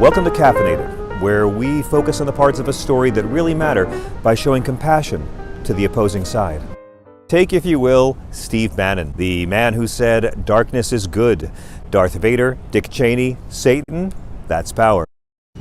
Welcome to Caffeinated, where we focus on the parts of a story that really matter by showing compassion to the opposing side. Take, if you will, Steve Bannon, the man who said, "Darkness is good." Darth Vader, Dick Cheney, Satan, that's power.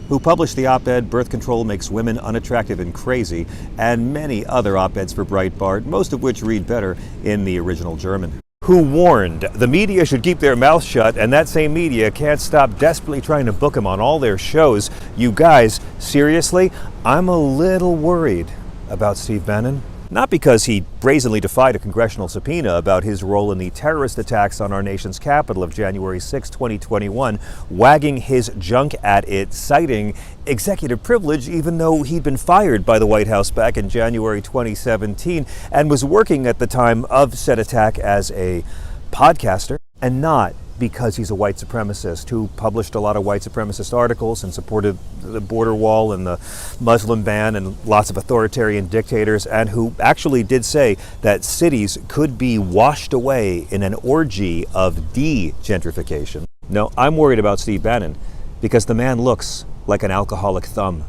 Who published the op-ed "Birth Control Makes Women Unattractive and Crazy," and many other op-eds for Breitbart, most of which read better in the original German. Who warned the media should keep their mouth shut, and that same media can't stop desperately trying to book him on all their shows. You guys, seriously, I'm a little worried about Steve Bannon. Not because he brazenly defied a congressional subpoena about his role in the terrorist attacks on our nation's capital of January 6, 2021, wagging his junk at it, citing executive privilege, even though he'd been fired by the White House back in January 2017 and was working at the time of said attack as a podcaster, and not because he's a white supremacist who published a lot of white supremacist articles and supported the border wall and the Muslim ban and lots of authoritarian dictators, and who actually did say that cities could be washed away in an orgy of de-gentrification. No, I'm worried about Steve Bannon because the man looks like an alcoholic Thom.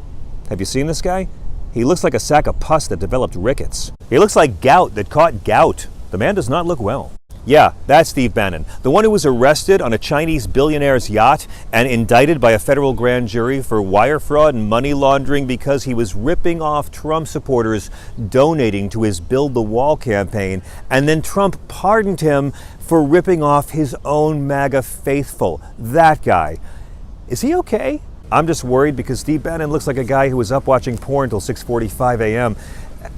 Have you seen this guy? He looks like a sack of pus that developed rickets. He looks like gout that caught gout. The man does not look well. Yeah, that's Steve Bannon, the one who was arrested on a Chinese billionaire's yacht and indicted by a federal grand jury for wire fraud and money laundering because he was ripping off Trump supporters donating to his Build the Wall campaign, and then Trump pardoned him for ripping off his own MAGA faithful. That guy. Is he okay? I'm just worried because Steve Bannon looks like a guy who was up watching porn till 6:45 a.m.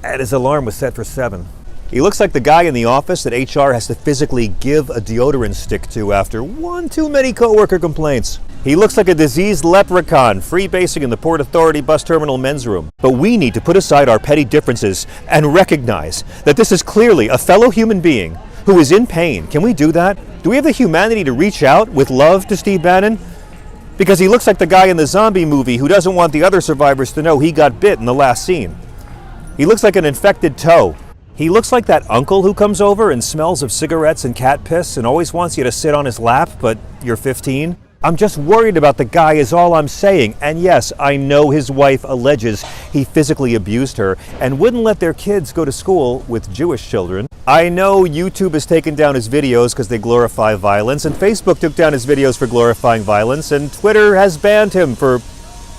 and his alarm was set for 7. He looks like the guy in the office that HR has to physically give a deodorant stick to after one too many coworker complaints. He looks like a diseased leprechaun freebasing in the Port Authority bus terminal men's room. But we need to put aside our petty differences and recognize that this is clearly a fellow human being who is in pain. Can we do that? Do we have the humanity to reach out with love to Steve Bannon? Because he looks like the guy in the zombie movie who doesn't want the other survivors to know he got bit in the last scene. He looks like an infected toe. He looks like that uncle who comes over and smells of cigarettes and cat piss and always wants you to sit on his lap, but you're 15. I'm just worried about the guy is all I'm saying. And yes, I know his wife alleges he physically abused her and wouldn't let their kids go to school with Jewish children. I know YouTube has taken down his videos because they glorify violence, and Facebook took down his videos for glorifying violence, and Twitter has banned him for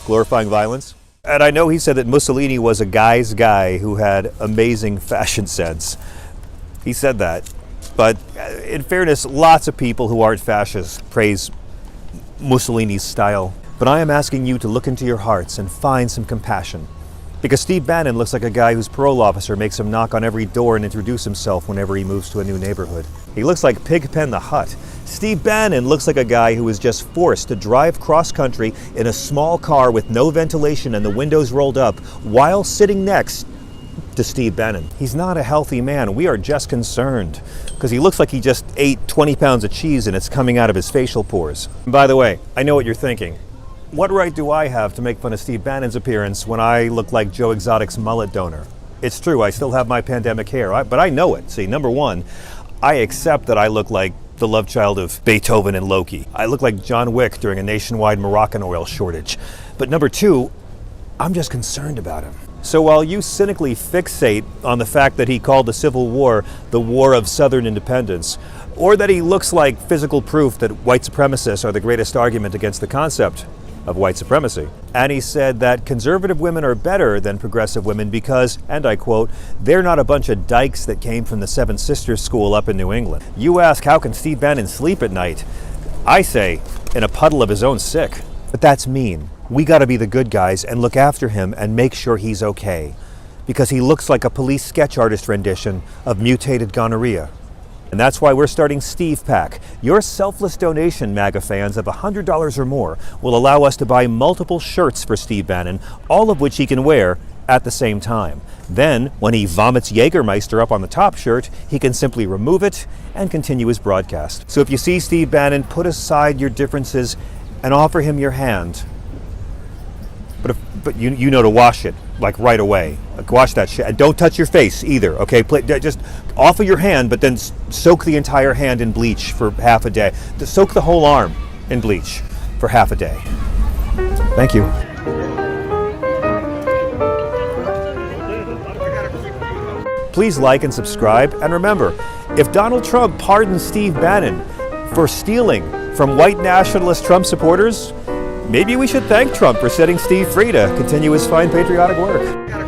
glorifying violence. And I know he said that Mussolini was a guy's guy who had amazing fashion sense. He said that. But in fairness, lots of people who aren't fascists praise Mussolini's style. But I am asking you to look into your hearts and find some compassion. Because Steve Bannon looks like a guy whose parole officer makes him knock on every door and introduce himself whenever he moves to a new neighborhood. He looks like Pigpen the Hutt. Steve Bannon looks like a guy who was just forced to drive cross-country in a small car with no ventilation and the windows rolled up while sitting next to Steve Bannon. He's not a healthy man. We are just concerned because he looks like he just ate 20 pounds of cheese and it's coming out of his facial pores. And by the way, I know what you're thinking. What right do I have to make fun of Steve Bannon's appearance when I look like Joe Exotic's mullet donor? It's true, I still have my pandemic hair, but I know it. See, number one, I accept that I look like the love child of Beethoven and Loki. I look like John Wick during a nationwide Moroccan oil shortage. But number two, I'm just concerned about him. So while you cynically fixate on the fact that he called the Civil War the War of Southern Independence, or that he looks like physical proof that white supremacists are the greatest argument against the concept of white supremacy. And he said that conservative women are better than progressive women because, and I quote, they're not a bunch of dykes that came from the Seven Sisters School up in New England. You ask, how can Steve Bannon sleep at night? I say, in a puddle of his own sick. But that's mean. We gotta be the good guys and look after him and make sure he's okay. Because he looks like a police sketch artist rendition of mutated gonorrhea. And that's why we're starting Steve Pack. Your selfless donation, MAGA fans, of $100 or more will allow us to buy multiple shirts for Steve Bannon, all of which he can wear at the same time. Then, when he vomits Jägermeister up on the top shirt, he can simply remove it and continue his broadcast. So if you see Steve Bannon, put aside your differences and offer him your hand. But you know to wash it, like right away. Like wash that shit. And don't touch your face either, okay? Just offer your hand, but then soak the entire hand in bleach for half a day. Soak the whole arm in bleach for half a day. Thank you. Please like and subscribe, and remember, if Donald Trump pardons Steve Bannon for stealing from white nationalist Trump supporters, maybe we should thank Trump for setting Steve free to continue his fine patriotic work.